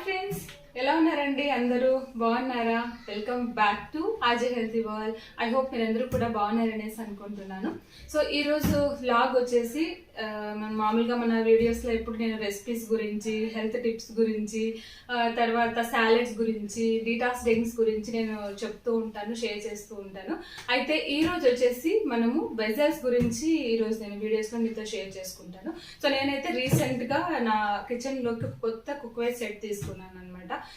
Friends, ఎలా ఉన్నారండి? అందరూ బాగున్నారా? Welcome back to ఆజే healthy world. I hope మీరందరూ కూడా బాగున్నారనేసి అనుకుంటున్నాను. సో ఈరోజు వ్లాగ్ వచ్చేసి మన మామూలుగా మన వీడియోస్లో ఎప్పుడు నేను రెసిపీస్ గురించి, హెల్త్ టిప్స్ గురించి, తర్వాత సాలెడ్స్ గురించి, డీటాక్స్ డ్రింక్స్ గురించి నేను చెప్తూ ఉంటాను, షేర్ చేస్తూ ఉంటాను. అయితే ఈరోజు వచ్చేసి మనము వెజల్స్ గురించి ఈరోజు నేను వీడియోస్లో మీతో షేర్ చేసుకుంటాను. సో నేనైతే రీసెంట్గా నా కిచెన్లోకి కొత్త కుక్వేర్ సెట్ తీసుకున్నాను అనమాట.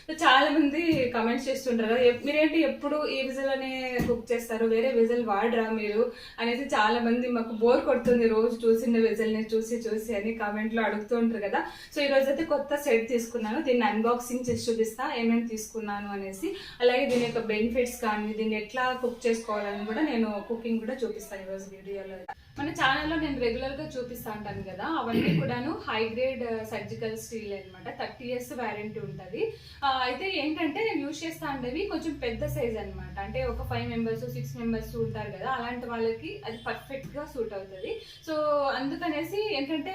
సో చాలా మంది కమెంట్స్ చేస్తుంటారు, మీరేంటి ఎప్పుడు ఈ విజల్ అనే కుక్ చేస్తారు, వేరే విజల్ వాడరా మీరు అనేసి చాలా మంది మాకు బోర్ కొడుతుంది రోజు చూసిన విజల్ని చూసి అని కామెంట్లో అడుగుతూ ఉంటారు కదా. సో ఈరోజు అయితే కొత్త సెట్ తీసుకున్నాను. దీన్ని అన్బాక్సింగ్ చేసి చూపిస్తా ఏమేమి తీసుకున్నాను అనేసి, అలాగే దీని యొక్క బెనిఫిట్స్ కానీ దీన్ని ఎట్లా కుక్ చేసుకోవాలని కూడా నేను కుకింగ్ కూడా చూపిస్తాను ఈరోజు వీడియోలో. మన ఛానల్లో నేను రెగ్యులర్గా చూపిస్తూ ఉంటాను కదా, అవన్నీ కూడాను హై గ్రేడ్ సర్జికల్ స్టీల్ అనమాట. 30 years వ్యారంటీ ఉంటుంది. అయితే ఏంటంటే నేను యూజ్ చేస్తా ఉండేవి కొంచెం పెద్ద సైజ్ అనమాట. అంటే ఒక 5 members 6 members ఉంటారు కదా, అలాంటి వాళ్ళకి అది పర్ఫెక్ట్గా సూట్ అవుతుంది. సో అందుకనేసి ఏంటంటే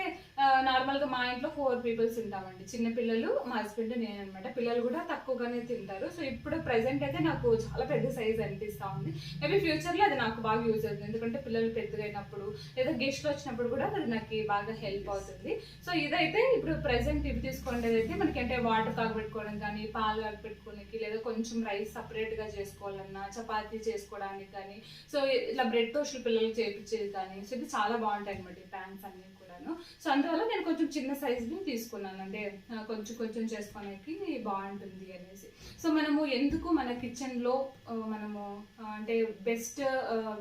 నార్మల్గా మా ఇంట్లో 4 people ఉంటామండి. చిన్న పిల్లలు, మా హస్బెండ్, నేను అనమాట. పిల్లలు కూడా తక్కువగానే తింటారు. సో ఇప్పుడు ప్రెసెంట్ అయితే నాకు చాలా పెద్ద సైజ్ అనిపిస్తూ ఉంది. మేబీ ఫ్యూచర్లో అది నాకు బాగా యూజ్ అవుతుంది, ఎందుకంటే పిల్లలు పెద్దగా అయినప్పుడు లేదా గెస్ట్లు వచ్చినప్పుడు కూడా అది నాకు బాగా హెల్ప్ అవుతుంది. సో ఇదైతే ఇప్పుడు ప్రెసెంట్ ఇవి తీసుకోండి అయితే మనకి అంటే వాటర్ కాగబెట్టుకోవడం కానీ, పాలు కాగబెట్టుకోవడానికి, లేదా కొంచెం రైస్ సపరేట్గా చేసుకోవాలన్నా, చపాతీ చేసుకోవడానికి కానీ, సో ఇట్లా బ్రెడ్ టోస్ట్లు పిల్లలకి చేయించేది కానీ, సో ఇది చాలా బాగుంటాయి అనమాట ఈ ప్యాన్స్ అన్నీ కూడాను. సో అందువల్ల నేను కొంచెం చిన్న సైజ్ని తీసుకున్నాను, అంటే కొంచెం చేసుకోవడానికి బాగుంటుంది అనేసి. సో మనము ఎందుకు మన కిచెన్లో మనము అంటే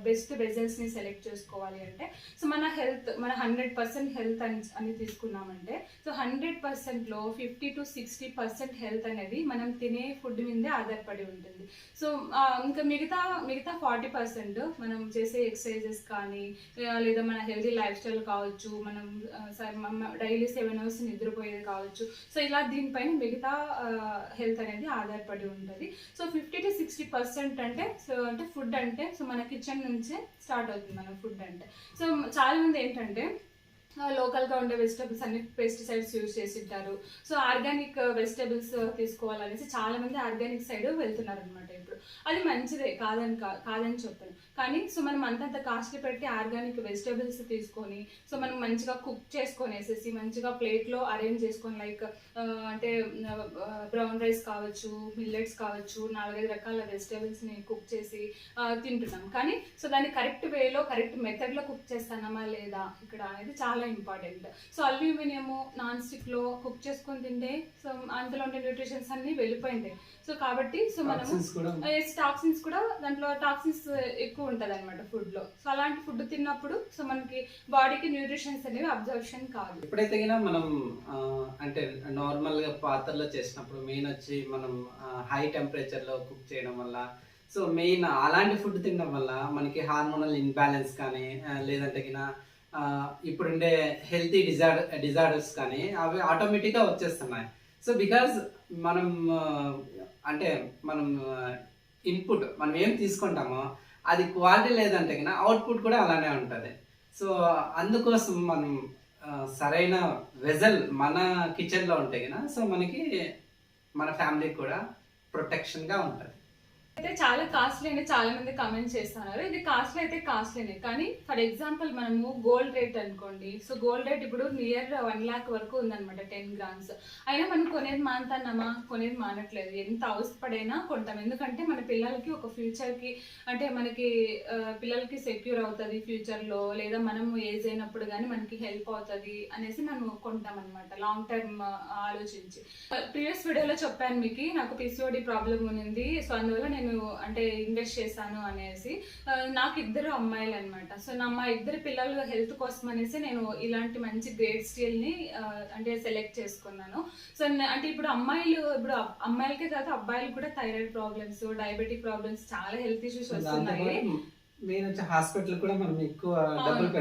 బెస్ట్ వెజల్స్ని సెలెక్ట్ చేసుకోవాలి అంటే, సో మన హెల్త్, మన 100% హెల్త్ అని తీసుకున్నామంటే, సో 100%లో 50 to 60% హెల్త్ అనేది మనం తినే ఫుడ్ మీదే ఆధారపడి ఉంటుంది. సో ఇంకా మిగతా 40% మనం చేసే ఎక్సర్సైజెస్ కానీ, లేదా మన హెల్తీ లైఫ్ స్టైల్ కావచ్చు, మనం డైలీ 7 hours నిద్రపోయేది కావచ్చు. సో ఇలా దీనిపైన మిగతా హెల్త్ అనేది ఆధారపడి ఉంటుంది. సో 50 to 60% అంటే ఫుడ్ అంటే సో మన కిచెన్ నుంచే స్టార్ట్ అవుతుంది మన ఫుడ్ అంటే. సో చాలా మంది ఏంటంటే లోకల్గా ఉండే వెజిటబుల్స్ అన్ని పెస్టిసైడ్స్ యూజ్ చేసి ఉంటారు. సో ఆర్గానిక్ వెజిటబుల్స్ తీసుకోవాలనేసి చాలా మంది ఆర్గానిక్ సైడ్ వెళ్తున్నారు అనమాట. ఇప్పుడు అది మంచిదే, కాదని చెప్పను. కానీ సో మనం అంతంత కాస్ట్ పెట్టి ఆర్గానిక్ వెజిటబుల్స్ తీసుకొని, సో మనం మంచిగా కుక్ చేసుకొనేసేసి మంచిగా ప్లేట్లో అరేంజ్ చేసుకొని, లైక్ అంటే బ్రౌన్ రైస్ కావచ్చు, మిల్లెట్స్ కావచ్చు, 4-5 రకాల వెజిటబుల్స్ని కుక్ చేసి తింటున్నాం. కానీ సో దాన్ని కరెక్ట్ వేలో, కరెక్ట్ మెథడ్లో కుక్ చేస్తానమా లేదా ఇక్కడ అనేది చాలా ఇంపార్టెంట్. సో అల్యూమినియము, నాన్ స్టిక్లో కుక్ చేసుకొని తింటే సో అందులో ఉండే న్యూట్రిషన్స్ అన్నీ వెళ్ళిపోయింటాయి. సో కాబట్టి సో మనము టాక్సిన్స్ కూడా, దాంట్లో టాక్సిన్స్ ఎక్కువ ఉంటుంది అనమాట ఫుడ్లో. సో అలాంటి ఫుడ్ తిన్నప్పుడు సో మనకి బాడీకి న్యూట్రిషన్స్ అనేవి అబ్జర్ప్షన్ కాదు. ఎప్పుడైతే మనం అంటే నార్మల్గా పాత్రలో చేసినప్పుడు మెయిన్ వచ్చి మనం హై టెంపరేచర్లో కుక్ చేయడం వల్ల, సో మెయిన్ అలాంటి ఫుడ్ తినడం వల్ల మనకి హార్మోనల్ ఇన్బ్యాలెన్స్ కానీ, లేదంటే ఇప్పుడుండే హెల్తీ డిజార్డర్స్ కానీ అవి ఆటోమేటిక్గా వచ్చేస్తున్నాయి. సో బికాజ్ మనం అంటే మనం ఇన్పుట్ మనం ఏం తీసుకుంటామో అది క్వాలిటీ లేదంటే అవుట్పుట్ కూడా అలానే ఉంటుంది. సో అందుకోసం మనం సరైన వెజల్ మన కిచెన్లో ఉంటే సో మనకి మన ఫ్యామిలీకి కూడా ప్రొటెక్షన్గా ఉంటుంది. అయితే చాలా కాస్ట్లీ అని చాలా మంది కమెంట్ చేస్తున్నారు. ఇది కాస్ట్లీ అయితే కాస్ట్లీనే, కానీ ఫర్ ఎగ్జాంపుల్ మనము గోల్డ్ రేట్ అనుకోండి. సో గోల్డ్ రేట్ ఇప్పుడు నియర్ 1 lakh వరకు ఉందన్నమాట, 10 grams. అయినా మనం కొనేది మానుతున్నామా? కొనేది మానట్లేదు. ఎంత అవసరపడైనా కొంటాం, ఎందుకంటే మన పిల్లలకి ఒక ఫ్యూచర్కి, అంటే మనకి పిల్లలకి సెక్యూర్ అవుతుంది ఫ్యూచర్లో, లేదా మనం ఏజ్ అయినప్పుడు కానీ మనకి హెల్ప్ అవుతుంది అనేసి మనం కొంటాం అనమాట, లాంగ్ టర్మ్ ఆలోచించి. ప్రీవియస్ వీడియోలో చెప్పాను మీకు, నాకు PCOD ప్రాబ్లం ఉంది. సో అందువల్ల నేను అంటే ఇన్వెస్ట్ చేశాను అనేసి. నాకు 2 అమ్మాయిలు అనమాట. సో మా 2 పిల్లల హెల్త్ కోసం అనేసి నేను ఇలాంటి మంచి గ్రేడ్ స్టీల్ని అంటే సెలెక్ట్ చేసుకున్నాను. సో అంటే ఇప్పుడు అమ్మాయిలకే కాదు అబ్బాయిలు కూడా థైరాయిడ్ ప్రాబ్లమ్స్, డయాబెటిక్ ప్రాబ్లమ్స్, చాలా హెల్త్ ఇష్యూస్ వస్తున్నాయి. హాస్పిటల్ కూడా మనం ఎక్కువ డబ్బులు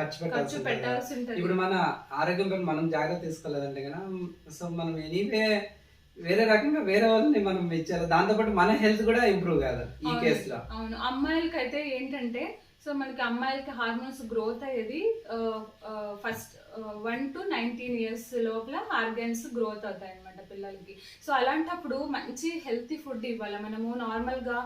ఖర్చు పెట్టాల్సి ఉంటుంది. ఇప్పుడు మన ఆరోగ్యం మనం జాగ్రత్త తీసుకోలేదంటే కదా, సో మనం ఎనీవే వేరే రకంగా వేరే వాళ్ళని మనం ఇచ్చారు, దాంతోపాటు మన హెల్త్ కూడా ఇంప్రూవ్ కాదు ఈ కేసులో. అవును, అమ్మాయిలకి అయితే ఏంటంటే సో మనకి అమ్మాయిలకి హార్మోన్స్ గ్రోత్ అయ్యేది 1 to 19 years లోపల ఆర్గన్స్ గ్రోత్ అవుతాయి అనమాట పిల్లలకి. సో అలాంటప్పుడు మంచి హెల్తీ ఫుడ్ ఇవ్వాలి. మనము నార్మల్గా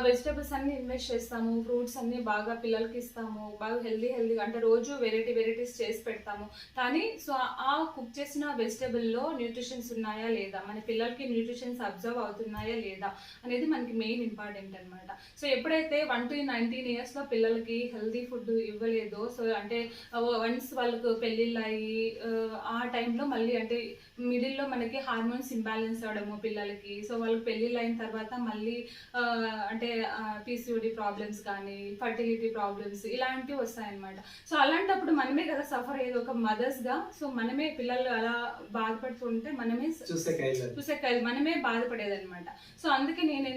వెజిటేబుల్స్ అన్ని ఇన్వెస్ట్ చేస్తాము, ఫ్రూట్స్ అన్ని బాగా పిల్లలకి ఇస్తాము, బాగా హెల్దీగా అంటే రోజు వెరైటీస్ చేసి పెడతాము. కానీ సో ఆ కుక్ చేసిన వెజిటేబుల్లో న్యూట్రిషన్స్ ఉన్నాయా లేదా, మన పిల్లలకి న్యూట్రిషన్స్ అబ్జర్వ్ అవుతున్నాయా లేదా అనేది మనకి మెయిన్ ఇంపార్టెంట్ అనమాట. సో ఎప్పుడైతే 1 to 19 years లో పిల్లలకి హెల్దీ ఫుడ్ ఇవ్వలేదో, సో అంటే వన్స్ వాళ్ళకు పెళ్ళిళ్ళు అయ్యి ఆ టైంలో మళ్ళీ అంటే మిడిల్లో మనకి హార్మోన్స్ ఇంబ్యాలెన్స్ అవడము పిల్లలకి. సో వాళ్ళకి పెళ్ళిళ్ళు అయిన తర్వాత మళ్ళీ అంటే పీసీఓడి ప్రాబ్లమ్స్ కానీ ఫర్టిలిటీ ప్రాబ్లమ్స్ ఇలాంటివి వస్తాయన్నమాట. సో అలాంటప్పుడు మనమే కదా సఫర్ అయ్యేది ఒక మదర్స్గా. సో మనమే పిల్లలు అలా బాధపడుతుంటే మనమే చూసే మనమే బాధపడేది అనమాట. సో అందుకే నేను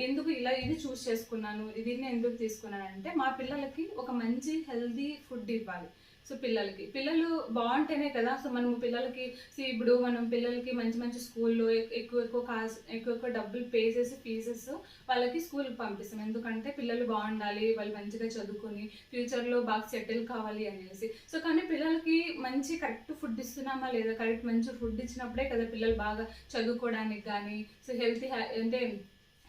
ఎందుకు ఇలా ఇది చూస్ చేసుకున్నాను, దీన్ని ఎందుకు తీసుకున్నాను అంటే మా పిల్లలకి ఒక మంచి హెల్దీ ఫుడ్ ఇవ్వాలి. సో పిల్లలు బాగుంటేనే కదా. సో మనము పిల్లలకి ఇప్పుడు మనం పిల్లలకి మంచి స్కూల్లో ఎక్కువ డబ్బులు పే చేసి ఫీజెస్ వాళ్ళకి స్కూల్కి పంపిస్తాం. ఎందుకంటే పిల్లలు బాగుండాలి, వాళ్ళు మంచిగా చదువుకొని ఫ్యూచర్లో బాగా సెటిల్ కావాలి అనేసి. సో కానీ పిల్లలకి మంచి కరెక్ట్ ఫుడ్ ఇస్తున్నామా లేదా, కరెక్ట్ మంచి ఫుడ్ ఇచ్చినప్పుడే కదా పిల్లలు బాగా చదువుకోవడానికి కానీ, సో హెల్తీ అంటే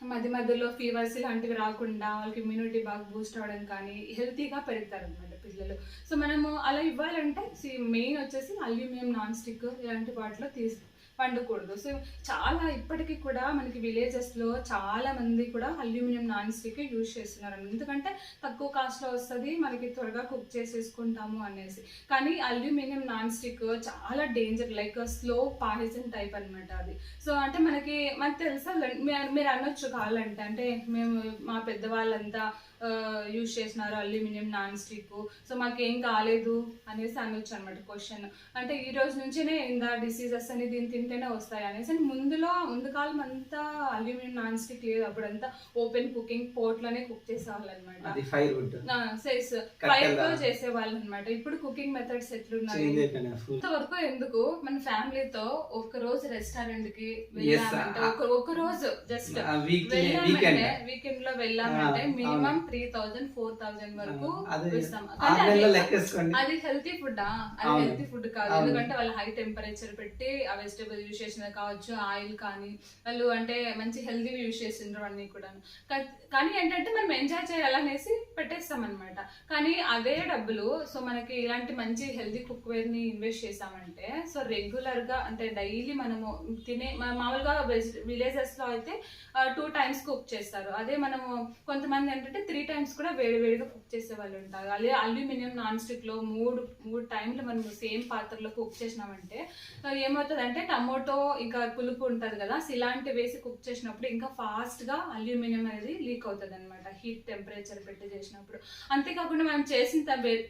మధ్యలో ఫీవర్స్ ఇలాంటివి రాకుండా వాళ్ళకి ఇమ్యూనిటీ బాగా బూస్ట్ అవ్వడం కానీ హెల్తీగా పెరుగుతారు అనమాట పిల్లలు. సో మనము అలా ఇవ్వాలంటే మెయిన్ వచ్చేసి అల్యూమినియం నాన్ స్టిక్ ఇలాంటి వాటిలో వండకూడదు. సో చాలా ఇప్పటికీ కూడా మనకి విలేజెస్లో చాలా మంది కూడా అల్యూమినియం నాన్ స్టిక్ యూజ్ చేస్తున్నారు. ఎందుకంటే తక్కువ కాస్ట్లో వస్తుంది, మనకి త్వరగా కుక్ చేసేసుకుంటాము అనేసి. కానీ అల్యూమినియం నాన్ స్టిక్ చాలా danger, like slow poison type అనమాట అది. సో అంటే మనకి తెలుసా, మీరు అనొచ్చు కావాలంటే, అంటే మేము మా పెద్దవాళ్ళంతా యూజ్ చేసినారు అల్యూమినియం నాన్ స్టిక్, సో మాకేం కాలేదు అనేసి అనొచ్చు అనమాట క్వశ్చన్. అంటే ఈ రోజు నుంచేనే ఇందా డిసీజెస్ అని దీన్ని తింటేనే వస్తాయి అనేసి. ముందు కాలం అంతా అల్యూమినియం నాన్ స్టిక్ లేదు, అప్పుడంతా ఓపెన్ కుకింగ్ పోట్లోనే కుక్ చేసేవాళ్ళు అనమాట, ఫైర్ తో చేసేవాళ్ళు అనమాట. ఇప్పుడు కుకింగ్ మెథడ్స్ ఎట్లున్నాయి ఇంతవరకు ఎందుకు మన ఫ్యామిలీతో ఒక రోజు రెస్టారెంట్ కి వెళ్ళామంటే, ఒక రోజు జస్ట్ వీకెండ్ లో వెళ్ళామంటే మినిమం 3000-4000 వరకు ఇస్తాం. అది హెల్తీ ఫుడ్ అది హెల్తీ ఫుడ్ కాదు. ఎందుకంటే వాళ్ళు హై టెంపరేచర్ పెట్టి ఆ వెజిటేబుల్ యూజ్ చేసినది కావచ్చు, ఆయిల్ కానీ వాళ్ళు అంటే మంచి హెల్తీ యూజ్ చేసిండ్రు అన్ని కూడా. కానీ ఏంటంటే మనం ఎంజాయ్ చేయాలనేసి పెట్టేస్తాం అనమాట. కానీ అదే డబ్బులు సో మనకి ఇలాంటి మంచి హెల్తీ కుక్ వేర్ ని ఇన్వెస్ట్ చేసామంటే, సో రెగ్యులర్ గా అంటే డైలీ మనము మామూలుగా విలేజెస్ లో అయితే 2 times కుక్ చేస్తారు. అదే మనము కొంతమంది ఏంటంటే 3 times కూడా వేడిగా కుక్ చేసే వాళ్ళు ఉంటారు. అదే అల్యూమినియం నాన్ స్టిక్ లో 3 times మనం సేమ్ పాత్రలో కుక్ చేసినామంటే ఏమవుతుంది అంటే టమోటో ఇంకా పులుపు ఉంటుంది కదా, ఇలాంటి వేసి కుక్ చేసినప్పుడు ఇంకా ఫాస్ట్ గా అల్యూమినియం అనేది లీక్ అవుతుంది అనమాట, హీట్ టెంపరేచర్ పెట్టి చేసినప్పుడు. అంతేకాకుండా మనం చేసిన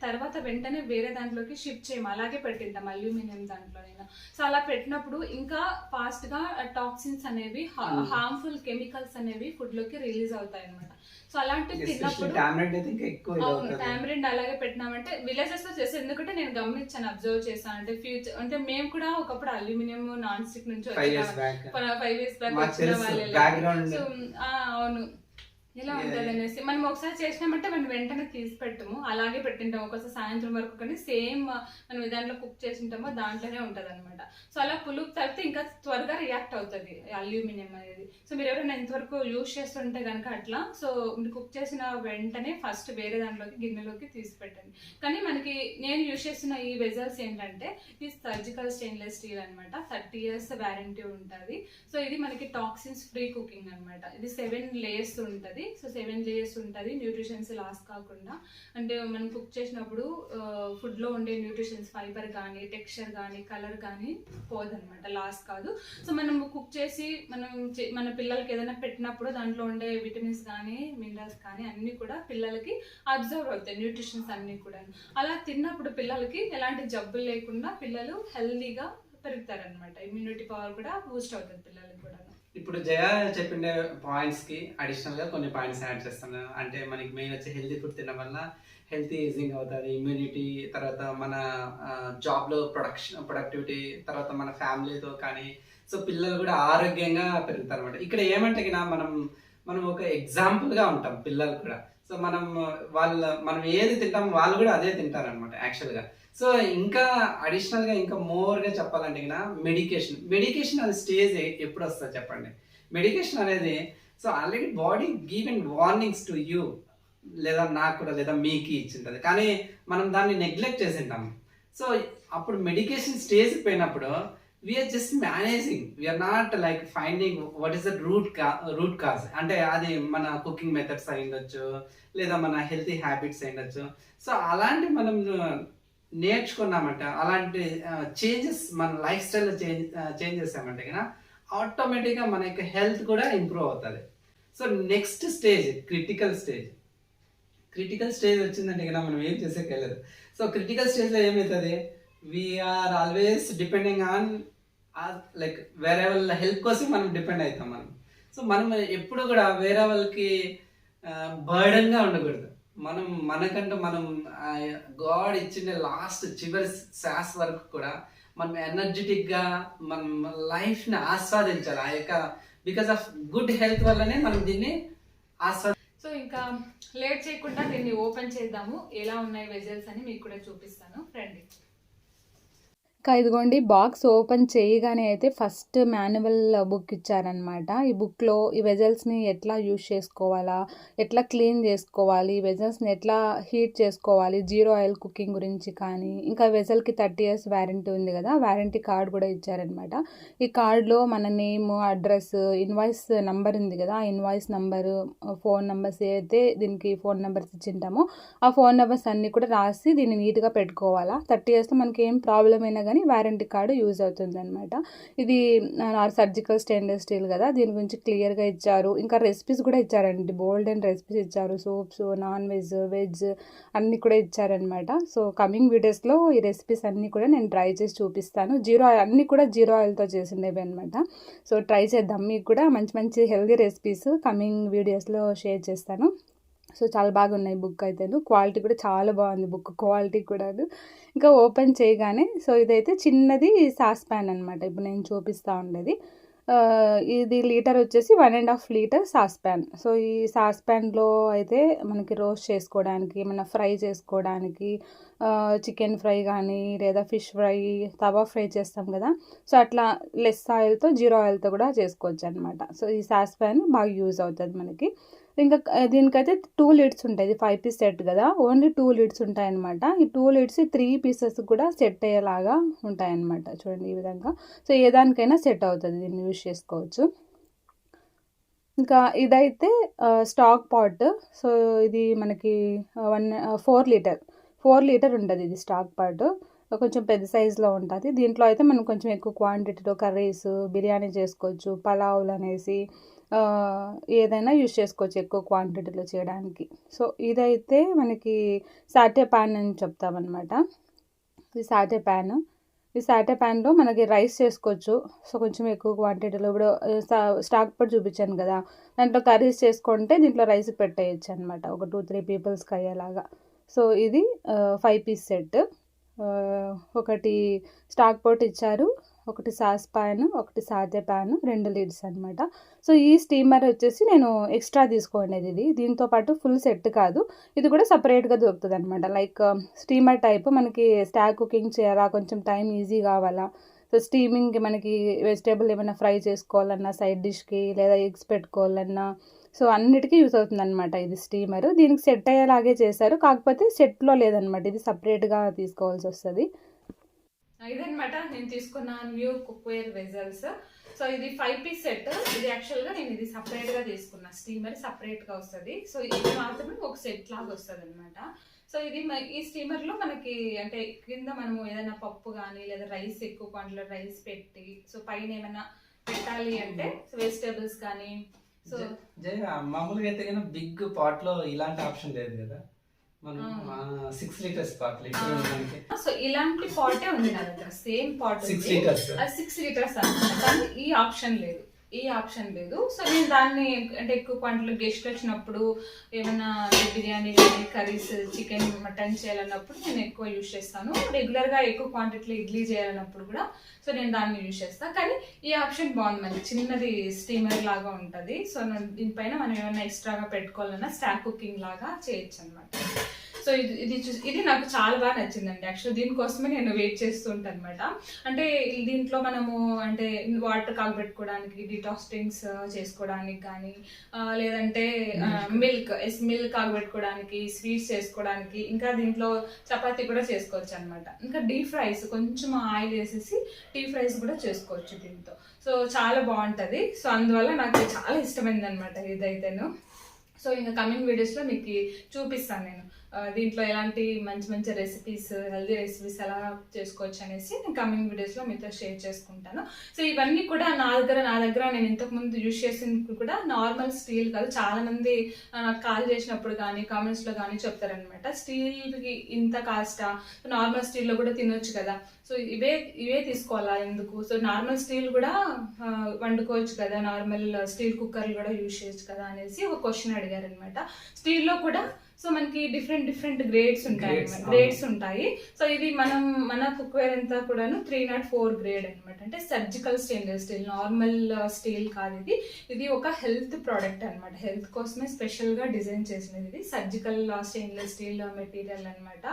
తర్వాత వెంటనే వేరే దాంట్లోకి షిఫ్ట్ చేయము, అలాగే పెట్టింటాం అల్యూమినియం దాంట్లోనైనా. సో అలా పెట్టినప్పుడు ఇంకా ఫాస్ట్ గా టాక్సిన్స్ అనేవి హార్మ్ఫుల్ కెమికల్స్ అనేవి ఫుడ్ లోకి రిలీజ్ అవుతాయి అనమాట. సో అలాంటివి తిన్నప్పుడు టామరిండ్ అలాగే పెట్టినామంటే విలేజెస్ లో చేస్తే, ఎందుకంటే నేను గమనించాను, అబ్జర్వ్ చేశాను. అంటే ఫ్యూచర్ అంటే మేము కూడా ఒకప్పుడు అల్యూమినియం నాన్ స్టిక్ నుంచి 5 years బ్యాక్ వచ్చిన వాళ్ళే. సో అవును ఇలా ఉంటుంది అనేసి మనం ఒకసారి చేసినామంటే మనం వెంటనే తీసి పెట్టము, అలాగే పెట్టింటాము ఒకసారి సాయంత్రం వరకు. కానీ సేమ్ మనం దాంట్లో కుక్ చేసింటామో దాంట్లోనే ఉంటుంది అనమాట. సో అలా పులుపు తప్పితే ఇంకా త్వరగా రియాక్ట్ అవుతుంది అల్యూమినియం అనేది. సో మీరు ఎవరైనా ఇంతవరకు యూజ్ చేస్తుంటే కనుక అట్లా, సో మీరు కుక్ చేసిన వెంటనే ఫస్ట్ వేరే దాంట్లోకి గిన్నెలోకి తీసి పెట్టండి. కానీ మనకి నేను యూజ్ చేసిన ఈ వెజల్స్ ఏంటంటే ఇది సర్జికల్ స్టెయిన్లెస్ స్టీల్ అనమాట, 30 years వ్యారంటీ ఉంటుంది. సో ఇది మనకి టాక్సిన్స్ ఫ్రీ కుకింగ్ అనమాట. ఇది 7 layers ఉంటుంది. సో 7 layers ఉంటుంది, న్యూట్రిషన్స్ లాస్ కాకుండా. అంటే మనం కుక్ చేసినప్పుడు ఫుడ్లో ఉండే న్యూట్రిషన్స్, ఫైబర్ కానీ టెక్స్చర్ కానీ కలర్ కానీ పోదనమాట, లాస్ కాదు. సో మనం కుక్ చేసి మన పిల్లలకి ఏదైనా పెట్టినప్పుడు దాంట్లో ఉండే విటమిన్స్ కానీ మినరల్స్ కానీ అన్నీ కూడా పిల్లలకి అబ్జర్వ్ అవుతాయి, న్యూట్రిషన్స్ అన్నీ కూడా. అలా తిన్నప్పుడు పిల్లలకి ఎలాంటి జబ్బులు లేకుండా పిల్లలు హెల్దీగా పెరుగుతారనమాట, ఇమ్యూనిటీ పవర్ కూడా బూస్ట్ అవుతుంది పిల్లలకి కూడా. ఇప్పుడు జయ చెప్పిన పాయింట్స్ కి అడిషనల్ గా కొన్ని పాయింట్స్ యాడ్ చేస్తాను. అంటే మనకి మెయిన్ వచ్చి హెల్తీ ఫుడ్ తినడం వల్ల హెల్తీ ఏజింగ్ అవుతుంది, ఇమ్యూనిటీ, తర్వాత మన జాబ్ లో ప్రొడక్టివిటీ, తర్వాత మన ఫ్యామిలీతో కానీ సో పిల్లలు కూడా ఆరోగ్యంగా పెరుగుతారు అనమాట. ఇక్కడ ఏమంటే మనం ఒక ఎగ్జాంపుల్ గా ఉంటాం పిల్లలు కూడా. సో మనం ఏది తింటామో వాళ్ళు కూడా అదే తింటారు అనమాట యాక్చువల్ గా. సో ఇంకా అడిషనల్గా ఇంకా మోర్గా చెప్పాలంటే మెడికేషన్ అది స్టేజ్ ఎప్పుడు వస్తుంది చెప్పండి. మెడికేషన్ అనేది so already body given warnings to you, లేదా నాకు కూడా లేదా మీకు ఇచ్చింటుంది, కానీ మనం దాన్ని నెగ్లెక్ట్ చేసి ఉంటాం. సో అప్పుడు మెడికేషన్ స్టేజ్ పోయినప్పుడు we are just managing, we are not like finding what is the root cause. అంటే అది మన కుకింగ్ మెథడ్స్ అయి ఉండొచ్చు, లేదా మన హెల్తీ హ్యాబిట్స్ అయి ఉండొచ్చు. సో అలాంటి మనం నేర్చుకున్నామంటే, అలాంటి చేంజెస్ మన లైఫ్ స్టైల్లో చేంజ్ చేసామంటే కదా ఆటోమేటిక్గా మన యొక్క హెల్త్ కూడా ఇంప్రూవ్ అవుతుంది. So next stage critical stage వచ్చిందంటే కదా మనం ఏం చేసేకెళ్ళదు. సో క్రిటికల్ స్టేజ్లో ఏమవుతుంది, we are always depending on like వేరే వాళ్ళ హెల్ప్ కోసం మనం డిపెండ్ అవుతాం మనం. సో మనం ఎప్పుడు కూడా వేరే వాళ్ళకి బర్డన్గా ఉండకూడదు. మనకంటూ మనం గాడ్ ఇచ్చిన లాస్ట్ చివరి శ్వాస వరకు కూడా మనం ఎనర్జెటిక్గా మనం లైఫ్ని ఆస్వాదించాలి. ఆ యొక్క బికాస్ ఆఫ్ గుడ్ హెల్త్ వల్లనే మనం దీన్ని సో ఇంకా లేట్ చేయకుండా దీన్ని ఓపెన్ చేద్దాము, ఎలా ఉన్నాయి వెజల్స్ అని మీకు కూడా చూపిస్తాను ఫ్రెండ్. ఇంకా ఇదిగోండి బాక్స్ ఓపెన్ చేయగానే అయితే ఫస్ట్ మాన్యువల్ బుక్ ఇచ్చారనమాట. ఈ బుక్లో ఈ వెజల్స్ని ఎట్లా యూజ్ చేసుకోవాలా, ఎట్లా క్లీన్ చేసుకోవాలి, వెజల్స్ని ఎట్లా హీట్ చేసుకోవాలి, 0 ఆయిల్ కుకింగ్ గురించి కానీ, ఇంకా వెజల్కి 30 years వ్యారంటీ ఉంది కదా, వ్యారంటీ కార్డ్ కూడా ఇచ్చారనమాట. ఈ కార్డులో మన నేమ్, అడ్రస్, ఇన్వాయిస్ నెంబర్ ఉంది కదా, ఆ ఇన్వాయిస్ నెంబరు, ఫోన్ నెంబర్స్ అయితే దీనికి ఫోన్ నెంబర్స్ ఇచ్చింటామో ఆ ఫోన్ నెంబర్స్ అన్నీ కూడా రాసి దీన్ని నీట్గా పెట్టుకోవాలా. 30 yearsలో మనకి ఏం ప్రాబ్లం అయినా కానీ వారంటీ కార్డు యూజ్ అవుతుంది అనమాట. ఇది సర్జికల్ స్టెయిన్లెస్ స్టీల్ కదా, దీని గురించి క్లియర్గా ఇచ్చారు. ఇంకా రెసిపీస్ కూడా ఇచ్చారండి, బోల్డ్ అండ్ రెసిపీస్ ఇచ్చారు, సూప్స్, నాన్ వెజ్, వెజ్ అన్నీ కూడా ఇచ్చారనమాట. సో కమింగ్ వీడియోస్లో ఈ రెసిపీస్ అన్నీ కూడా నేను ట్రై చేసి చూపిస్తాను. అన్నీ కూడా 0 ఆయిల్తో చేసినవి అనమాట. సో ట్రై చేద్దాం, మీకు కూడా మంచి మంచి హెల్దీ రెసిపీస్ కమింగ్ వీడియోస్లో షేర్ చేస్తాను. సో చాలా బాగున్నాయి బుక్ అయితేను, క్వాలిటీ కూడా చాలా బాగుంది బుక్ క్వాలిటీ కూడా. ఇంకా ఓపెన్ చేయగానే సో ఇదైతే చిన్నది సాస్ ప్యాన్ అనమాట, ఇప్పుడు నేను చూపిస్తూ ఉండేది. ఇది లీటర్ వచ్చేసి 1.5 లీటర్ సాస్ ప్యాన్. సో ఈ సాస్ ప్యాన్లో అయితే మనకి రోస్ట్ చేసుకోవడానికి, మన ఫ్రై చేసుకోవడానికి, చికెన్ ఫ్రై కానీ లేదా ఫిష్ ఫ్రై, తవా ఫ్రై చేస్తాం కదా, సో అట్లా లెస్ ఆయిల్తో 0 ఆయిల్తో కూడా చేసుకోవచ్చు అనమాట. సో ఈ సాస్ ప్యాన్ బాగా యూజ్ అవుతుంది మనకి. ఇంకా దీనికైతే 2 lids ఉంటాయి, ఇది 5 piece సెట్ కదా, ఓన్లీ 2 lids ఉంటాయన్నమాట. ఈ 2 lids 3 pieces కూడా సెట్ అయ్యేలాగా ఉంటాయన్నమాట. చూడండి ఈ విధంగా. సో ఏ దానికైనా సెట్ అవుతుంది, దీన్ని యూజ్ చేసుకోవచ్చు. ఇంకా ఇదైతే స్టాక్ పాట్. సో ఇది మనకి 4 లీటర్ ఉంటుంది ఇది స్టాక్ పాట్, కొంచెం పెద్ద సైజులో ఉంటుంది. దీంట్లో అయితే మనం కొంచెం ఎక్కువ క్వాంటిటీలో కర్రీస్, బిర్యానీ చేసుకోవచ్చు, పలావులు అనేసి ఏదైనా యూజ్ చేసుకోవచ్చు ఎక్కువ క్వాంటిటీలో చేయడానికి. సో ఇదైతే మనకి సాటే ప్యాన్ అని చెప్తామన్నమాట. ఇది సాటే ప్యాన్. ఈ సాటే ప్యాన్లో మనకి రైస్ చేసుకోవచ్చు. సో కొంచెం ఎక్కువ క్వాంటిటీలో, ఇప్పుడు స్టాక్ పాట్ చూపించాను కదా, దాంట్లో కర్రీస్ చేసుకుంటే దీంట్లో రైస్ పెట్టేయచ్చు అనమాట, ఒక 2-3 peopleస్కి అయ్యేలాగా. సో ఇది 5 piece సెట్. ఒకటి స్టాక్ పాట్ ఇచ్చారు, ఒకటి సాస్ ప్యాన్, ఒకటి సాతే ప్యాన్, 2 lids అనమాట. సో ఈ స్టీమర్ వచ్చేసి నేను ఎక్స్ట్రా తీసుకోండి, దీంతో పాటు ఫుల్ సెట్ కాదు, ఇది కూడా సపరేట్గా దొరుకుతుంది అనమాట. లైక్ స్టీమర్ టైప్, మనకి స్టాక్ కుకింగ్ చేయాలా, కొంచెం టైం ఈజీ కావాలా, సో స్టీమింగ్కి మనకి వెజిటేబుల్ ఏమైనా ఫ్రై చేసుకోవాలన్నా, సైడ్ డిష్కి లేదా ఎగ్స్ పెట్టుకోవాలన్నా, సో అన్నిటికీ యూస్ అవుతుంది అనమాట ఇది స్టీమర్. దీనికి సెట్ అయ్యేలాగే చేశారు, కాకపోతే సెట్లో లేదనమాట, ఇది సపరేట్గా తీసుకోవాల్సి వస్తుంది. ఇదనమాట నేను తీసుకున్న న్యూ కుక్వేర్ వెజల్స్. సో ఇది 5 piece సెట్. ఇది యాక్చువల్గా నేను ఇది సపరేట్గా తీసుకున్నా, స్టీమర్ సపరేట్గా వస్తుంది. సో ఇది మాత్రమే ఒక సెట్ లాగా వస్తుంది అనమాట. సో ఇది ఈ స్టీమర్లో మనకి అంటే కింద మనము ఏదైనా పప్పు కానీ లేదా రైస్, ఎక్కువ క్వాంటిటీలో రైస్ పెట్టి, సో పైన ఏమైనా పెట్టాలి అంటే వెజిటేబుల్స్ కానీ. సో మామూలుగా అయితే కానీ బిగ్ పాట్ లో ఇలాంటి ఆప్షన్ లేదు కదా, 6 liters పాట్. సో ఇలాంటి పాటే ఉంది నా దగ్గర, సేమ్ పాట్ 6 liters, అది 6 liters అన్నమాట. కానీ ఈ ఆప్షన్ లేదు. సో నేను దాన్ని అంటే ఎక్కువ క్వాంటిటీలో గెస్ట్ వచ్చినప్పుడు ఏమైనా బిర్యానీ కానీ కర్రీస్, చికెన్, మటన్ చేయాలన్నప్పుడు నేను ఎక్కువ యూజ్ చేస్తాను. రెగ్యులర్గా ఎక్కువ క్వాంటిటీలో ఇడ్లీ చేయాలన్నప్పుడు కూడా సో నేను దాన్ని యూజ్ చేస్తాను. కానీ ఈ ఆప్షన్ బాగుంది, మనకి చిన్నది స్టీమర్ లాగా ఉంటుంది. సో దీనిపైన మనం ఏమైనా ఎక్స్ట్రాగా పెట్టుకోవాలన్నా స్టాక్ కుకింగ్ లాగా చేయొచ్చు అనమాట. సో ఇది నాకు చాలా బాగా నచ్చిందండి. యాక్చువల్లీ దీనికోసమే నేను వెయిట్ చేస్తూ ఉంటాను అనమాట. అంటే దీంట్లో మనము అంటే వాటర్ కాగబెట్టుకోవడానికి, డిటాక్సింగ్స్ చేసుకోవడానికి కానీ, లేదంటే మిల్క్ కాగబెట్టుకోవడానికి, స్వీట్స్ చేసుకోవడానికి, ఇంకా దీంట్లో చపాతీ కూడా చేసుకోవచ్చు అనమాట. ఇంకా డీప్ ఫ్రైస్ కొంచెం ఆయిల్ వేసేసి డీప్ ఫ్రైస్ కూడా చేసుకోవచ్చు దీంతో. సో చాలా బాగుంటుంది. సో అందువల్ల నాకు చాలా ఇష్టమైంది అనమాట ఇదైతేను. సో ఇంకా కమింగ్ వీడియోస్లో మీకు చూపిస్తాను నేను దీంట్లో ఎలాంటి మంచి మంచి రెసిపీస్, హెల్దీ రెసిపీస్ ఎలా చేసుకోవచ్చు అనేసి నేను కమింగ్ వీడియోస్లో మీతో షేర్ చేసుకుంటాను. సో ఇవన్నీ కూడా నా దగ్గర నేను ఇంతకుముందు యూజ్ చేసింది కూడా నార్మల్ స్టీల్ కాదు. చాలామంది నాకు కాల్ చేసినప్పుడు కానీ కామెంట్స్లో కానీ చెప్తారనమాట, స్టీల్కి ఇంత కాస్టా, నార్మల్ స్టీల్లో కూడా తినొచ్చు కదా, సో ఇవే తీసుకోవాలా ఎందుకు, సో నార్మల్ స్టీల్ కూడా వండుకోవచ్చు కదా, నార్మల్ స్టీల్ కుక్కర్లు కూడా యూజ్ చేయొచ్చు కదా అనేసి ఒక క్వశ్చన్ అడిగారు అనమాట. స్టీల్లో కూడా సో మనకి డిఫరెంట్ గ్రేడ్స్ ఉంటాయి. సో ఇది మన కుక్వేర్ అంతా కూడాను 304 గ్రేడ్ అనమాట. అంటే surgical stainless steel, normal steel కాదు ఇది ఒక హెల్త్ ప్రోడక్ట్ అనమాట. హెల్త్ కోసమే స్పెషల్ గా డిజైన్ చేసినది ఇది సర్జికల్ స్టెయిన్లెస్ స్టీల్ మెటీరియల్ అనమాట.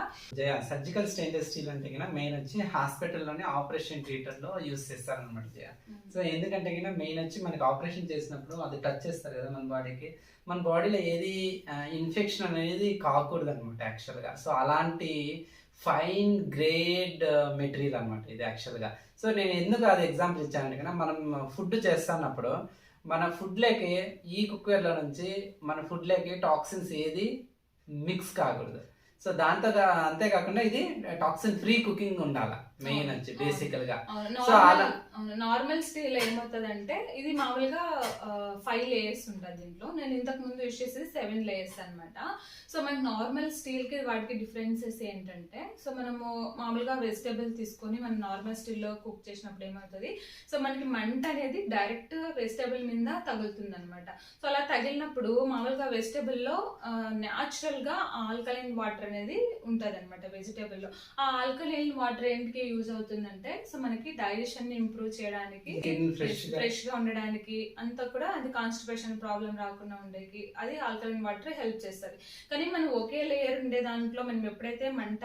సర్జికల్ స్టెయిన్లెస్ స్టీల్ అంటే మెయిన్ వచ్చి హాస్పిటల్లోనే ఆపరేషన్ థియేటర్ లో యూజ్ చేస్తారు అనమాట. సో ఎందుకంటే మెయిన్ వచ్చి మనకి ఆపరేషన్ చేసినప్పుడు అది టచ్ చేస్తారు కదా మన బాడీకి, మన బాడీలో ఏది ఇన్ఫెక్షన్ అనేది కాకూడదు అనమాట యాక్చువల్గా. సో అలాంటి ఫైన్ గ్రేడ్ మెటీరియల్ అనమాట ఇది యాక్చువల్గా. సో నేను ఎందుకు అది ఎగ్జాంపుల్ ఇచ్చానంటే కన్నా, మనం ఫుడ్ చేస్తున్నప్పుడు మన ఫుడ్లోకి ఈ కుక్వేర్లో నుంచి మన ఫుడ్లోకి టాక్సిన్స్ ఏది మిక్స్ కాకూడదు. సో దాంతో అంతేకాకుండా ఇది టాక్సిన్ ఫ్రీ కుకింగ్ ఉండాలి మెయిన్ వచ్చి బేసికల్ గా. సో అలా నార్మల్ స్టీల్ ఏమవుతుందంటే ఇది మామూలుగా 5 లేయర్స్ ఉంటుంది. దీంట్లో నేను ఇంతకు ముందు యూజ్ చేసేది 7 లేయర్స్ అనమాట. సో మనకి నార్మల్ స్టీల్ కి వాటికి డిఫరెన్సెస్ ఏంటంటే, సో మనము మామూలుగా వెజిటేబుల్ తీసుకొని మనం నార్మల్ స్టీల్ లో కుక్ చేసినప్పుడు ఏమవుతుంది, సో మనకి మంట అనేది డైరెక్ట్ వెజిటేబుల్ మీద తగులుతుంది అనమాట. సో అలా తగిలినప్పుడు మామూలుగా వెజిటేబుల్ లో న్యాచురల్ గా ఆల్కలైన్ వాటర్ అనేది ఉంటది అనమాట వెజిటేబుల్ లో. ఆ ఆల్కలైన్ వాటర్ ఏంటికి యూజ్ అవుతుందంటే, సో మనకి డైజెషన్ ని ఇంప్రూవ్ చేయడానికి, ఫ్రెష్ గా ఉండడానికి, అంతా కూడా అది కాన్స్టిపేషన్ ప్రాబ్లం రాకుండా ఉండేకి అది ఆల్కలైన్ వాటర్ హెల్ప్ చేస్తుంది. కానీ మనం ఒకే లేయర్ ఉండే దాంట్లో మనం ఎప్పుడైతే మంట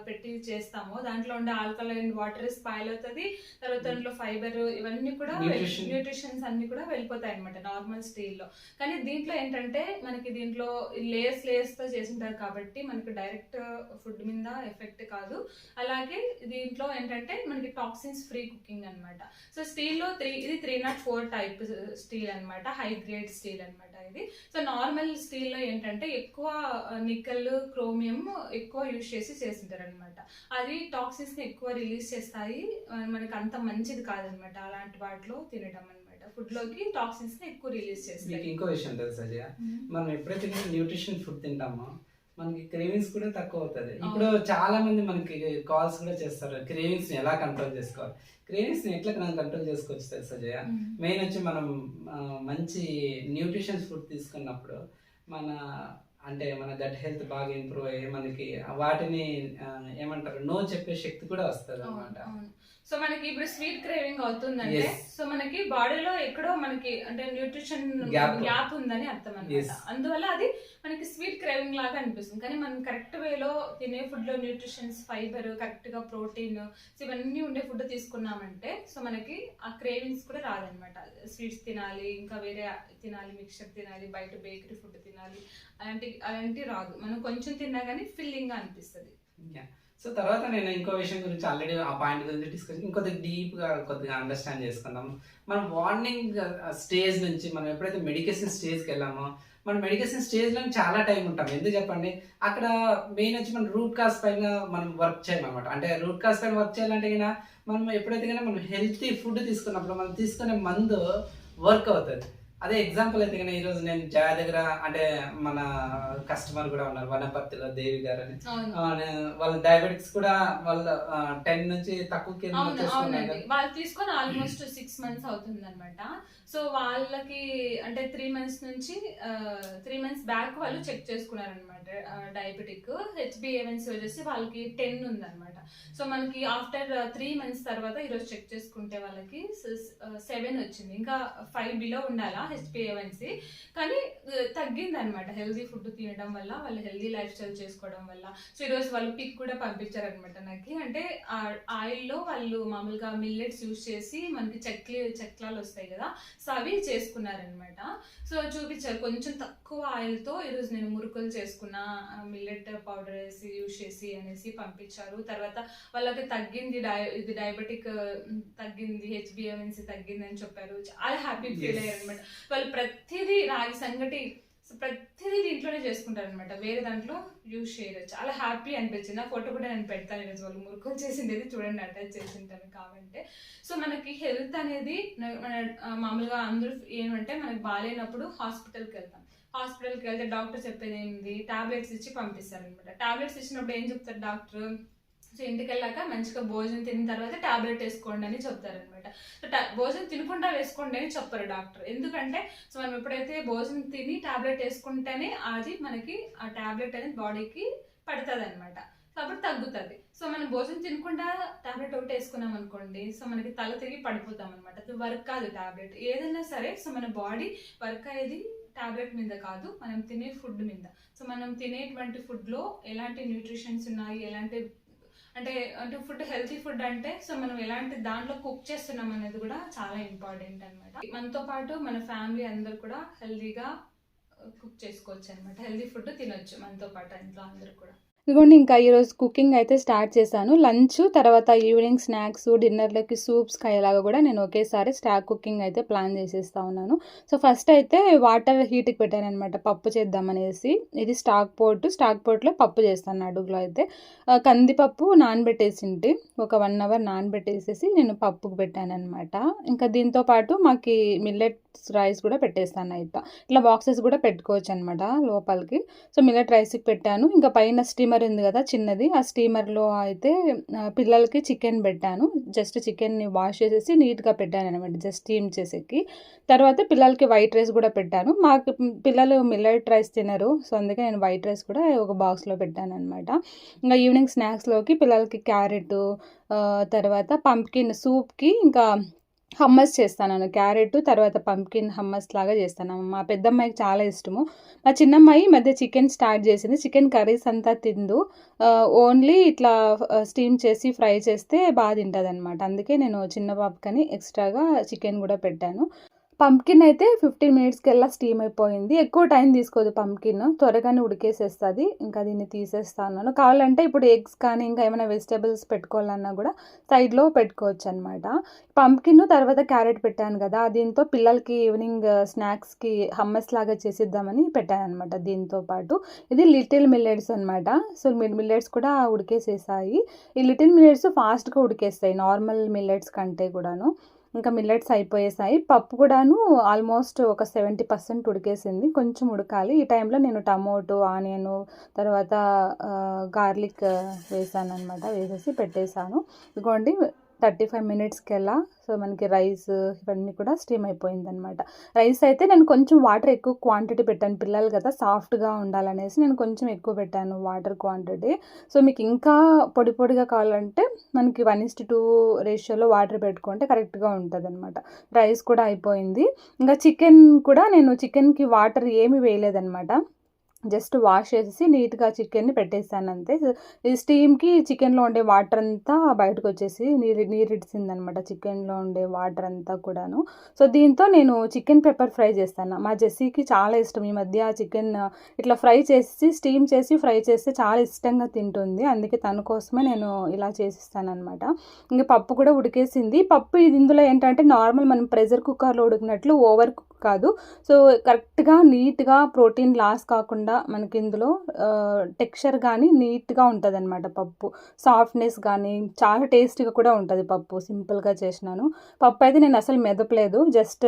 పెట్టి చేస్తామో దాంట్లో ఉండే ఆల్కలైన్ వాటర్ స్పాయిల్ అవుతుంది. తర్వాత దాంట్లో ఫైబర్ ఇవన్నీ కూడా న్యూట్రిషన్స్ అన్ని కూడా వెళ్ళిపోతాయి అనమాట నార్మల్ స్టీల్ లో. కానీ దీంట్లో ఏంటంటే మనకి దీంట్లో లేయర్స్ తో చేసింటారు కాబట్టి మనకి డైరెక్ట్ ఫుడ్ మీద ఎఫెక్ట్ కాదు. అలాగే దీంట్లో ఏంటంటే మనకి టాక్సిన్స్ ఫ్రీ కుకింగ్ అనమాట. సో స్టీల్ లో ఇది 304 టైప్ స్టీల్ అనమాట, హై గ్రేడ్ స్టీల్ అనమాట ఇది. సో నార్మల్ స్టీల్ లో ఏంటంటే ఎక్కువ నికెల్, క్రోమియం ఎక్కువ యూజ్ చేసింటారు అనమాట. అది టాక్సిన్స్ ని ఎక్కువ రిలీజ్ చేస్తాయి, మనకి అంత మంచిది కాదనమాట అలాంటి వాటిలో తినడం అనమాట. ఫుడ్ లోకి టాక్సిన్స్ ని ఎక్కువ రిలీజ్ చేస్తాయి. ఇంకో విషయం తెలుసా జయ, మనం ఎప్పుడైతే న్యూట్రిషన్ ఫుడ్ తింటామో మనకి క్రేవింగ్స్ కూడా తక్కువ అవుతుంది. ఇప్పుడు చాలా మంది మనకి కాల్స్ కూడా చేస్తారు, క్రేవింగ్స్ ని ఎలా కంట్రోల్ చేసుకోవాలి. క్రేవింగ్స్ ని ఎట్లా కంట్రోల్ చేసుకోవచ్చు తెలుసా జయ? మెయిన్ వచ్చి మనం మంచి న్యూట్రిషన్ ఫుడ్ తీసుకున్నప్పుడు మన గట్ హెల్త్ బాగా ఇంప్రూవ్ అయ్యి మనకి వాటిని ఏమంటారు నో చెప్పే శక్తి కూడా వస్తుంది అన్నమాట. సో మనకి ఇప్పుడు స్వీట్ క్రేవింగ్ అవుతుందంటే, సో మనకి బాడీలో ఎక్కడో మనకి అంటే న్యూట్రిషన్ గ్యాప్ ఉందని అర్థం అన్నమాట. అందువల్ల అది మనకి స్వీట్ క్రేవింగ్ లాగా అనిపిస్తుంది. కానీ మనం కరెక్ట్ వేలో తినే ఫుడ్ లో న్యూట్రిషన్స్, ఫైబర్, కరెక్ట్ గా ప్రోటీన్ ఇవన్నీ ఉండే ఫుడ్ తీసుకున్నామంటే సో మనకి ఆ క్రేవింగ్స్ కూడా రాదనమాట. స్వీట్స్ తినాలి, ఇంకా వేరే తినాలి, మిక్చర్ తినాలి, బయట బేకరీ ఫుడ్ తినాలి, అలాంటి రాదు. మనం కొంచెం తిన్నా కానీ ఫిల్లింగ్ గా అనిపిస్తుంది. సో తర్వాత నేను ఇంకో విషయం గురించి ఆల్రెడీ ఆ పాయింట్ గురించి డిస్కస్ ఇంకొద్దిగా డీప్గా కొద్దిగా అండర్స్టాండ్ చేసుకుందాం. మనం వార్నింగ్ స్టేజ్ నుంచి మనం ఎప్పుడైతే మెడికేషన్ స్టేజ్కి వెళ్ళామో, మన మెడికేషన్ స్టేజ్లో చాలా టైం ఉంటాం. ఎందుకు చెప్పండి, అక్కడ మెయిన్ వచ్చి మనం రూట్ కాజ్ పైన మనం వర్క్ చేయాలన్నమాట. అంటే రూట్ కాజ్ పైన వర్క్ చేయాలంటే మనం ఎప్పుడైతే మనం హెల్తీ ఫుడ్ తీసుకున్నప్పుడు మనం తీసుకునే మందు వర్క్ అవుతుంది. అదే ఎగ్జాంపుల్ అయితే కానీ ఈరోజు నేను జయ దగ్గర అంటే మన కస్టమర్ కూడా ఉన్నారు, వనపర్తిలో దేవి గారు అని. వాళ్ళ డయాబెటిక్స్ కూడా వాళ్ళ 10 నుంచి తక్కువ వాళ్ళు తీసుకొని ఆల్మోస్ట్ 6 months అవుతుంది అనమాట. సో వాళ్ళకి అంటే 3 months నుంచి 3 months బ్యాక్ వాళ్ళు చెక్ చేసుకున్నారు అనమాట డయాబెటిక్. HbA1c వచ్చేసి వాళ్ళకి 10 ఉందన్నమాట. సో మనకి ఆఫ్టర్ 3 months తర్వాత ఈరోజు చెక్ చేసుకుంటే వాళ్ళకి 7 వచ్చింది. ఇంకా 5 బిలో ఉండాలా HbA1c. కానీ తగ్గింది అనమాట హెల్దీ ఫుడ్ తినడం వల్ల, వాళ్ళు హెల్దీ లైఫ్ స్టైల్ చేసుకోవడం వల్ల. సో ఈరోజు వాళ్ళు పిక్ కూడా పంపించారనమాట నాకు. అంటే ఆయిల్లో వాళ్ళు మామూలుగా మిల్లెట్స్ యూజ్ చేసి మనకి చెక్లాలు వస్తాయి కదా, సో అవి చేసుకున్నారనమాట. సో చూపించారు కొంచెం తక్కువ ఆయిల్తో ఈరోజు నేను మురుకులు చేసుకున్న, మిల్లెట్ పౌడర్ వేసి యూజ్ చేసి అనేసి పంపించారు. తర్వాత వాళ్ళకి తగ్గింది, ఇది డయాబెటిక్ తగ్గింది, HbA1c తగ్గింది అని చెప్పారు. చాలా హ్యాపీ ఫీల్ అయ్యారు అనమాట. వాళ్ళు ప్రతిదీ రాగి సంగటి ప్రతిదీ దీంట్లోనే చేసుకుంటారు అనమాట, వేరే దాంట్లో యూజ్ చేయరు. చాలా హ్యాపీ అనిపించింది. ఆ ఫోటో కూడా నేను పెడతాను ఈరోజు వాళ్ళు మురుకులు చేసిండేది, చూడండి అటాచ్ చేసింటాను కావాలంటే. సో మనకి హెల్త్ అనేది మామూలుగా అందరూ ఏమంటే మనకి బాగాలేనప్పుడు హాస్పిటల్కి వెళ్తాం. హాస్పిటల్కి వెళ్తే డాక్టర్ చెప్పేది ఏంటి, టాబ్లెట్స్ ఇచ్చి పంపిస్తారు అనమాట. టాబ్లెట్స్ ఇచ్చినప్పుడు ఏం చెప్తారు డాక్టర్, సో ఇంటికి వెళ్ళాక మంచిగా భోజనం తిన్న తర్వాత టాబ్లెట్ వేసుకోండి అని చెప్తారనమాట. సో భోజనం తినకుండా వేసుకోండి అని చెప్పారు డాక్టర్. ఎందుకంటే సో మనం ఎప్పుడైతే భోజనం తిని టాబ్లెట్ వేసుకుంటేనే అది మనకి ఆ టాబ్లెట్ అనేది బాడీకి పడుతుంది అనమాట, కాబట్టి తగ్గుతుంది. సో మనం భోజనం తినకుండా టాబ్లెట్ ఒకటి వేసుకున్నాం అనుకోండి, సో మనకి తల తిరిగి పడిపోతాం అనమాట. అది వర్క్ కాదు టాబ్లెట్ ఏదైనా సరే. సో మన బాడీ వర్క్ అయ్యేది టాబ్లెట్ మీద కాదు, మనం తినే ఫుడ్ మీద. సో మనం తినేటువంటి ఫుడ్లో ఎలాంటి న్యూట్రిషన్స్ ఉన్నాయి, ఎలాంటి అంటే ఫుడ్ హెల్తీ ఫుడ్ అంటే సో మనం ఎలాంటి దాంట్లో కుక్ చేస్తున్నాం అనేది కూడా చాలా ఇంపార్టెంట్ అనమాట. మనతో పాటు మన ఫ్యామిలీ అందరు కూడా హెల్తీగా కుక్ చేసుకోవచ్చు అనమాట, హెల్తీ ఫుడ్ తినొచ్చు మనతో పాటు ఇంట్లో అందరూ కూడా. ఇదిగోండి ఇంకా ఈరోజు కుకింగ్ అయితే స్టార్ట్ చేశాను. లంచ్ తర్వాత ఈవినింగ్ స్నాక్స్, డిన్నర్లకి సూప్స్ అయ్యేలాగా కూడా నేను ఒకేసారి స్టాక్ కుకింగ్ అయితే ప్లాన్ చేసేస్తా ఉన్నాను. సో ఫస్ట్ అయితే వాటర్ హీట్కి పెట్టాను అనమాట, పప్పు చేద్దామనేసి. ఇది స్టాక్ పోట్లో పప్పు చేస్తాను. అడుగులో అయితే కందిపప్పు నానబెట్టేసింటి, ఒక 1 అవర్ నానబెట్టేసేసి నేను పప్పుకు పెట్టాను అనమాట. ఇంకా దీంతో పాటు మాకు మిల్లెట్స్ రైస్ కూడా పెట్టేస్తాను. ఇట్లా బాక్సెస్ కూడా పెట్టుకోవచ్చు అనమాట లోపలికి. సో మిల్లెట్ రైస్కి పెట్టాను. ఇంకా పైన స్టీమర్ ఉంది కదా చిన్నది, ఆ స్టీమర్లో అయితే పిల్లలకి చికెన్ పెట్టాను. జస్ట్ చికెన్ని వాష్ చేసేసి నీట్గా పెట్టాను అనమాట, జస్ట్ స్టీమ్ చేసేకి. తర్వాత పిల్లలకి వైట్ రైస్ కూడా పెట్టాను. మాకు పిల్లలు మిల్లెట్ రైస్ తినరు, సో అందుకే నేను వైట్ రైస్ కూడా ఒక బాక్స్లో పెట్టాను అనమాట. ఇంకా ఈవినింగ్ స్నాక్స్లోకి పిల్లలకి క్యారెట్, తర్వాత పంప్కిన్ సూప్కి ఇంకా హమ్మస్ చేస్తాను. క్యారెట్ తర్వాత పంప్కిన్ హమ్మస్ లాగా చేస్తాను. మా పెద్దమ్మాయికి చాలా ఇష్టము. మా చిన్నమ్మాయి మధ్య చికెన్ స్టార్ట్ చేసింది. చికెన్ కర్రీస్ అంతా తిందు, ఓన్లీ ఇట్లా స్టీమ్ చేసి ఫ్రై చేస్తే బాగా తింటుంది అనమాట. అందుకే నేను చిన్న పాపకని ఎక్స్ట్రాగా చికెన్ కూడా పెట్టాను. పంప్కిన్ అయితే 15 మినిట్స్కి స్టీమ్ అయిపోయింది. ఎక్కువ టైం తీసుకోదు పంప్కిన్, త్వరగానే ఉడికేసేస్తుంది. ఇంకా దీన్ని తీసేస్తాను. కావాలంటే ఇప్పుడు ఎగ్స్ కానీ ఇంకా ఏమైనా వెజిటేబుల్స్ పెట్టుకోవాలన్నా కూడా సైడ్లో పెట్టుకోవచ్చు అనమాట. పంప్కిన్ తర్వాత క్యారెట్ పెట్టాను కదా, దీంతో పిల్లలకి ఈవినింగ్ స్నాక్స్కి హమ్మస్ లాగా చేసిద్దామని పెట్టాను అనమాట. దీంతో పాటు ఇది లిటిల్ మిల్లెట్స్ అనమాట. సో మిల్లెట్స్ కూడా ఉడికేసేసాయి. ఈ లిటిల్ మిల్లెట్స్ ఫాస్ట్గా ఉడికేస్తాయి నార్మల్ మిల్లెట్స్ కంటే కూడాను. ఇంకా మిల్లెట్స్ అయిపోయేసాయి. పప్పు కూడాను ఆల్మోస్ట్ ఒక 70% ఉడికేసింది, కొంచెం ఉడకాలి. ఈ టైంలో నేను టమోటో, ఆనియన్ తర్వాత గార్లిక్ వేసాను అనమాట, వేసేసి పెట్టేశాను. ఇదిగోండి 35 మినిట్స్కి సో మనకి రైస్ ఇవన్నీ కూడా స్టీమ్ అయిపోయింది అనమాట. రైస్ అయితే నేను కొంచెం వాటర్ ఎక్కువ క్వాంటిటీ పెట్టాను, పిల్లలు కదా సాఫ్ట్గా ఉండాలనేసి నేను కొంచెం ఎక్కువ పెట్టాను వాటర్ క్వాంటిటీ. సో మీకు ఇంకా పొడిగా కావాలంటే మనకి 1:2 రేషియోలో వాటర్ పెట్టుకుంటే కరెక్ట్గా ఉంటుంది అనమాట. రైస్ కూడా అయిపోయింది. ఇంకా చికెన్ కూడా నేను చికెన్కి వాటర్ ఏమీ వేయలేదన్నమాట, జస్ట్ వాష్ చేసేసి నీట్గా చికెన్ని పెట్టేసాను అంతే. ఈ స్టీమ్కి చికెన్లో ఉండే వాటర్ అంతా బయటకు వచ్చేసి నీరిడిసిందనమాట, చికెన్లో ఉండే వాటర్ అంతా కూడాను. సో దీంతో నేను చికెన్ పెప్పర్ ఫ్రై చేస్తాను. మా జెస్సీకి చాలా ఇష్టం. ఈ మధ్య చికెన్ ఇట్లా ఫ్రై చేసి స్టీమ్ చేసి ఫ్రై చేస్తే చాలా ఇష్టంగా తింటుంది, అందుకే తన కోసమే నేను ఇలా చేసిస్తాను అనమాట. ఇంకా పప్పు కూడా ఉడికేసింది. పప్పు ఇది ఇందులో ఏంటంటే నార్మల్ మనం ప్రెషర్ కుక్కర్లో ఉడికినట్లు ఓవర్ కుక్ కాదు. సో కరెక్ట్గా నీట్గా ప్రోటీన్ లాస్ కాకుండా మనకి ఇందులో టెక్స్చర్ కానీ నీట్గా ఉంటుంది అనమాట. పప్పు సాఫ్ట్నెస్ కానీ చాలా టేస్టీగా కూడా ఉంటుంది పప్పు. సింపుల్గా చేసినాను. పప్పు అయితే నేను అసలు మెదపలేదు, జస్ట్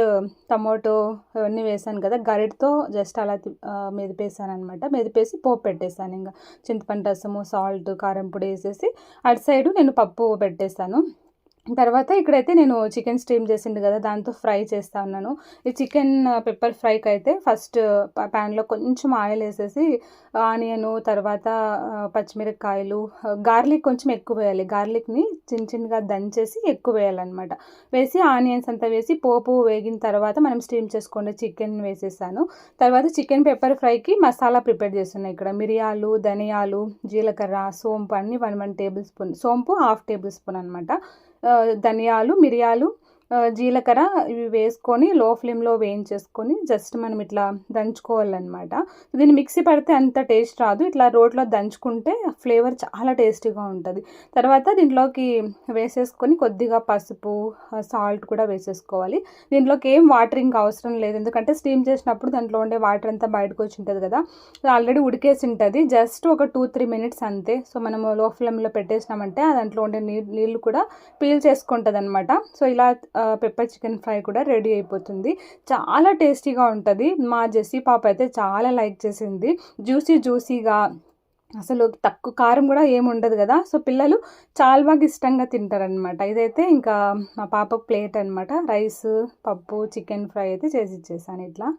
టమోటో అవన్నీ వేసాను కదా, గరిటతో జస్ట్ అలా మెదిపేసాను అనమాట. మెదిపేసి పోపు పెట్టేశాను. ఇంకా చింతపండు రసము, సాల్ట్, కారం పొడి వేసేసి అటు సైడు నేను పప్పు పెట్టేశాను. తర్వాత ఇక్కడైతే నేను చికెన్ స్టీమ్ చేసిండు కదా, దాంతో ఫ్రై చేస్తా ఉన్నాను. ఈ చికెన్ పెప్పర్ ఫ్రైకి అయితే ఫస్ట్ ప్యాన్లో కొంచెం ఆయిల్ వేసేసి ఆనియను, తర్వాత పచ్చిమిరపకాయలు, గార్లిక్ కొంచెం ఎక్కువ వేయాలి. గార్లిక్ని చిన్న చిన్నగా దంచేసి ఎక్కువ వేయాలన్నమాట. వేసి ఆనియన్స్ అంతా వేసి పోపు వేగిన తర్వాత మనం స్టీమ్ చేసుకునే చికెన్ వేసేసాను. తర్వాత చికెన్ పెప్పర్ ఫ్రైకి మసాలా ప్రిపేర్ చేస్తున్నాను. ఇక్కడ మిరియాలు, ధనియాలు, జీలకర్ర, సోంపు అన్నీ 1 టేబుల్ స్పూన్, సోంపు 1/2 టేబుల్ స్పూన్ అనమాట. ధనియాలు, మిరియాలు, జీలకర్ర ఇవి వేసుకొని లో ఫ్లేమ్లో వేయించేసుకొని జస్ట్ మనం ఇట్లా దంచుకోవాలన్నమాట. దీన్ని మిక్సీ పడితే అంత టేస్ట్ రాదు, ఇట్లా రోట్లో దంచుకుంటే ఫ్లేవర్ చాలా టేస్టీగా ఉంటుంది. తర్వాత దీంట్లోకి వేసేసుకొని కొద్దిగా పసుపు, సాల్ట్ కూడా వేసేసుకోవాలి. దీంట్లోకి ఏం వాటరింగ్ అవసరం లేదు, ఎందుకంటే స్టీమ్ చేసినప్పుడు దాంట్లో ఉండే వాటర్ అంతా బయటకు వచ్చి ఉంటుంది కదా, ఆల్రెడీ ఉడికేసి ఉంటుంది. జస్ట్ ఒక 2-3 మినిట్స్ అంతే. సో మనము లో ఫ్లేమ్లో పెట్టేసినామంటే దాంట్లో ఉండే నీళ్ళు కూడా పీల్ చేసుకుంటుంది అనమాట. సో ఇలా పెప్పర్ చికెన్ ఫ్రై కూడా రెడీ అయిపోతుంది. చాలా టేస్టీగా ఉంటుంది. మా జెస్సీ పాప అయితే చాలా లైక్ చేసింది. జ్యూసీగా, అసలు తక్కువ కారం కూడా ఏమి ఉండదు కదా, సో పిల్లలు చాలా బాగా ఇష్టంగా తింటారనమాట. ఇదైతే ఇంకా మా పాప ప్లేట్ అనమాట. రైస్, పప్పు, చికెన్ ఫ్రై అయితే చేసి ఇచ్చేసాను ఇట్లా.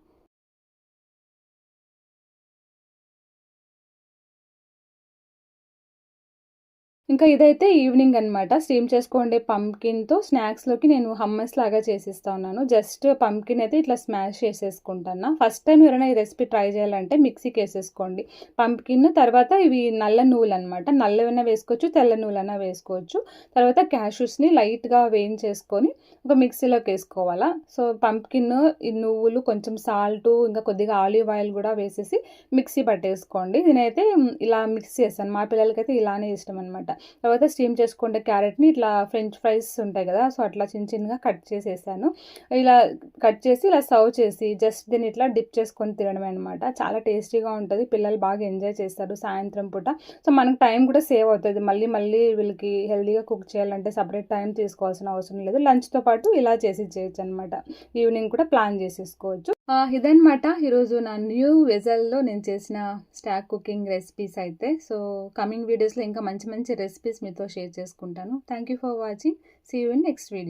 ఇంకా ఇదైతే ఈవినింగ్ అనమాట. స్టీమ్ చేసుకోండి పంప్కిన్తో స్నాక్స్లోకి నేను హమ్మస్ లాగా చేసిస్తా ఉన్నాను. జస్ట్ పంప్కిన్ అయితే ఇట్లా స్మాష్ చేసేసుకుంటాను. ఫస్ట్ టైం ఎవరైనా ఈ రెసిపీ ట్రై చేయాలంటే మిక్సీకి వేసేసుకోండి పంప్కిన్. తర్వాత ఇవి నల్ల నువ్వులు అనమాట, నల్లవైనా వేసుకోవచ్చు, తెల్ల నువ్వులైనా వేసుకోవచ్చు. తర్వాత క్యాష్యూస్ని లైట్గా వేయించేసుకొని ఒక మిక్సీలోకి వేసుకోవాలా. సో పంప్కిన్, ఈ నువ్వులు, కొంచెం సాల్ట్, ఇంకా కొద్దిగా ఆలివ్ ఆయిల్ కూడా వేసేసి మిక్సీ పట్టేసుకోండి. నేనైతే ఇలా మిక్స్ చేస్తాను, మా పిల్లలకైతే ఇలానే ఇష్టం అనమాట. తర్వాత స్టీమ్ చేసుకుంటే క్యారెట్ని ఇట్లా ఫ్రెంచ్ ఫ్రైస్ ఉంటాయి కదా, సో అట్లా చిన్నగా కట్ చేసేసాను. ఇలా కట్ చేసి ఇలా సర్వ్ చేసి జస్ట్ దీన్ని ఇట్లా డిప్ చేసుకొని తినడమే అనమాట. చాలా టేస్టీగా ఉంటుంది, పిల్లలు బాగా ఎంజాయ్ చేస్తారు సాయంత్రం పూట. సో మనకు టైం కూడా సేవ్ అవుతుంది. మళ్ళీ వీళ్ళకి హెల్తీగా కుక్ చేయాలంటే సపరేట్ టైం తీసుకోవాల్సిన అవసరం లేదు. లంచ్తో పాటు ఇలా చేసి చేయొచ్చు అనమాట. ఈవినింగ్ కూడా ప్లాన్ చేసేసుకోవచ్చు. ఇదనమాట ఈరోజు నా న్యూ వెజల్లో నేను చేసిన స్టాక్ కుకింగ్ రెసిపీస్ అయితే. సో కమింగ్ వీడియోస్లో ఇంకా మంచి రెసిపీస్ మీతో షేర్ చేసుకుంటాను. Thank you for watching. See you in next video.